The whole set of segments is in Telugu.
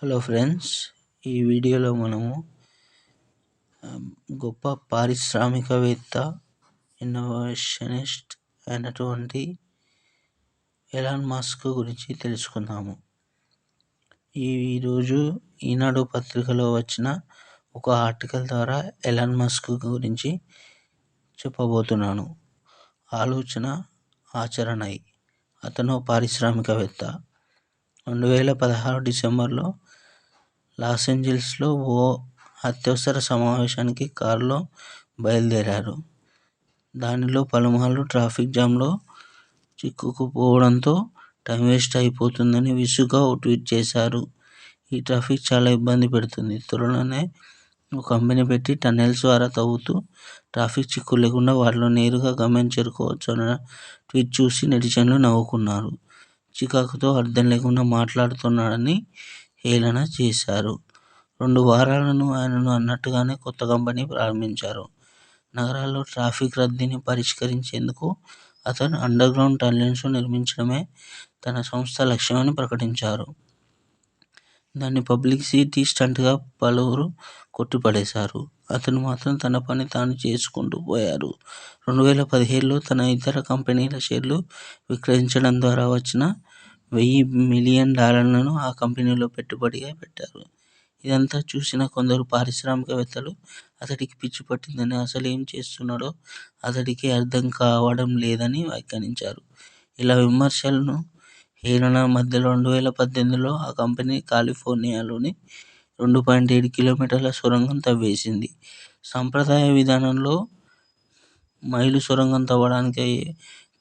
హలో ఫ్రెండ్స్, ఈ వీడియోలో మనము గొప్ప పారిశ్రామికవేత్త, ఇన్నోవేషనిస్ట్ అయినటువంటి ఎలాన్ మస్క్ గురించి తెలుసుకుందాము. ఈరోజు ఈనాడు పత్రికలో వచ్చిన ఒక ఆర్టికల్ ద్వారా ఎలాన్ మస్క్ గురించి చెప్పబోతున్నాను. ఆలోచన ఆచరణై. అతను పారిశ్రామికవేత్త. 2016 డిసెంబర్లో లాస్ ఏంజల్స్లో ఓ అత్యవసర సమావేశానికి కారులో బయలుదేరారు. దానిలో పలుమార్లు ట్రాఫిక్ జామ్లో చిక్కుకుపోవడంతో టైం వేస్ట్ అయిపోతుందని విసుగ్గా ఓ ట్వీట్ చేశారు. ఈ ట్రాఫిక్ చాలా ఇబ్బంది పెడుతుంది. త్వరలోనే ఒక కంపెనీ పెట్టి టన్నెల్స్ ద్వారా తవ్వుతూ ట్రాఫిక్ చిక్కులు లేకుండా వాటిలో నేరుగా గమ్యం చేరుకోవచ్చు అన్న ట్వీట్ చూసి నెటిజన్లు నవ్వుకున్నారు. చికాకుతో అర్థం లేకుండా మాట్లాడుతున్నాడని హేళన చేశారు. 2 వారాలను ఆయనను అన్నట్టుగానే కొత్త కంపెనీ ప్రారంభించారు. నగరాల్లో ట్రాఫిక్ రద్దీని పరిష్కరించేందుకు అతను అండర్గ్రౌండ్ టన్నెల్స్ నిర్మించడమే తన సంస్థ లక్ష్యమని ప్రకటించారు. దాన్ని పబ్లిసిటీ స్టంట్గా పలువురు కొట్టిపడేశారు. అతను మాత్రం తన పని తాను చేసుకుంటూ పోయారు. 2017లో తన ఇతర కంపెనీల షేర్లు విక్రయించడం ద్వారా వచ్చిన $1,000 మిలియన్ ఆ కంపెనీలో పెట్టుబడిగా పెట్టారు. ఇదంతా చూసిన కొందరు పారిశ్రామికవేత్తలు అతడికి పిచ్చి పట్టిందని, అసలు ఏం చేస్తున్నాడో అతడికే అర్థం కావడం లేదని వ్యాఖ్యానించారు. ఇలా విమర్శలను, హేళన మధ్యలో 2018లో ఆ కంపెనీ కాలిఫోర్నియాలోని 2.7 కిలోమీటర్ల సొరంగం తవ్వేసింది. సంప్రదాయ విధానంలో మైలు సొరంగం తవ్వడానికి అయ్యే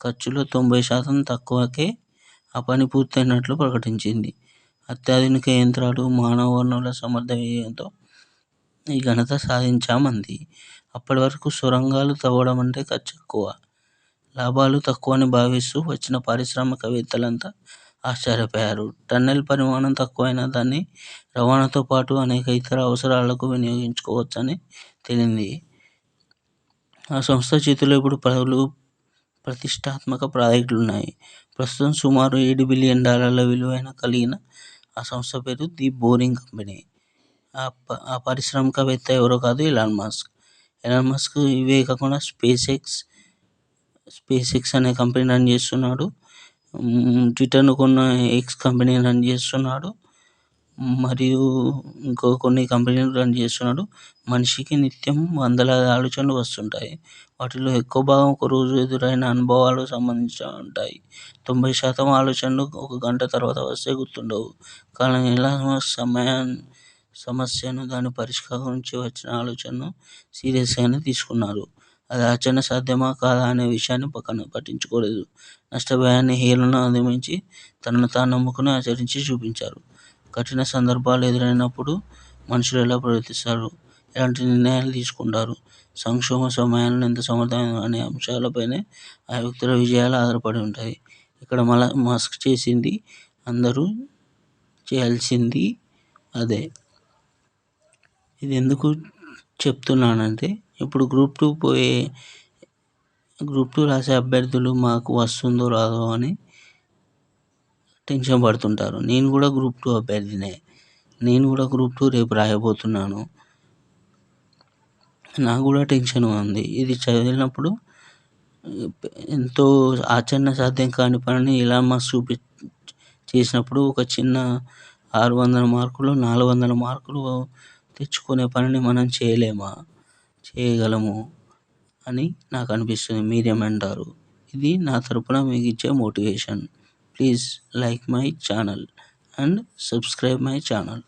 ఖర్చులో 90% తక్కువకే ఆ పని పూర్తయినట్లు ప్రకటించింది. అత్యాధునిక యంత్రాలు, మానవ వనరుల సమర్థ వ్యయంతో ఈ ఘనత సాధించామంది. అప్పటి వరకు సొరంగాలు తవ్వడం అంటే ఖర్చు ఎక్కువ, లాభాలు తక్కువని భావిస్తూ వచ్చిన పారిశ్రామికవేత్తలంతా ఆశ్చర్యపోయారు. టన్నెల్ పరిమాణం తక్కువైనా దాన్ని రవాణాతో పాటు అనేక ఇతర అవసరాలకు వినియోగించుకోవచ్చని తేలింది. ఆ సంస్థ చేతిలో ఇప్పుడు పలు ప్రతిష్ఠాత్మక ప్రాజెక్టులున్నాయి. ప్రస్తుతం సుమారు $7 బిలియన్ విలువ కలిగిన ఆ సంస్థ పేరు ది బోరింగ్ కంపెనీ. ఆ పారిశ్రామికవేత్త ఎవరో కాదు, ఎలాన్ మస్క్. ఎలాన్ మస్క్ ఇవే కాకుండా స్పేస్ ఎక్స్ అనే కంపెనీ రన్ చేస్తున్నాడు. ట్విట్టర్ను కొన్న ఎక్స్ కంపెనీని రన్ చేస్తున్నాడు. మరియు కొన్ని కంపెనీలు రన్ చేస్తున్నాడు. మనిషికి నిత్యం వందలాది ఆలోచనలు వస్తుంటాయి. వాటిలో ఎక్కువ భాగం ఒక రోజు ఎదురైన అనుభవాలకు సంబంధించి ఉంటాయి. 90% ఆలోచనలు ఒక గంట తర్వాత వస్తే గుర్తుండవు. కానీ ఎలాన్ మస్క్ సమస్యను, దాని పరిష్కారం గురించి వచ్చిన ఆలోచనను సీరియస్గానే తీసుకున్నారు. అది ఆచరణ సాధ్యమా కాదా అనే విషయాన్ని పట్టించుకోలేదు. నష్టభయాన్ని, హేళనను అధిగమించి తనను తాను నమ్ముకుని ఆచరించి చూపించారు. కఠిన సందర్భాలు ఎదురైనప్పుడు మనుషులు ఎలా ప్రవర్తిస్తారు, ఎలాంటి నిర్ణయాలు తీసుకుంటారు, సంక్షోభ సమయాలను ఎంత సమర్థవంతంగా అనే అంశాలపైనే ఆ వ్యక్తుల విజయాలు ఆధారపడి ఉంటాయి. ఇక్కడ మస్క్ చేసింది అందరూ చేయాల్సింది అదే. ఇది ఎందుకు చెప్తున్నానంటే, ఇప్పుడు గ్రూప్ 2 రాసే అభ్యర్థులు మాకు వస్తుందో రాదో అని టెన్షన్ పడుతుంటారు. నేను కూడా గ్రూప్ 2 అభ్యర్థినే. నేను కూడా గ్రూప్ 2 రేపు రాయబోతున్నాను. నాకు కూడా టెన్షన్ ఉంది. ఇది చదివినప్పుడు ఎంతో ఆచరణ సాధ్యం కాని పనిని ఎలాన్ మస్క్ చేసినప్పుడు ఒక చిన్న 600 మార్కులు 400 మార్కులు తెచ్చుకునే పనిని మనం చేయగలము అని నాకు అనిపిస్తుంది. మీరేమంటారు? ఇది నా తరపున మీకు ఇచ్చే motivation. Please like my channel and subscribe my channel.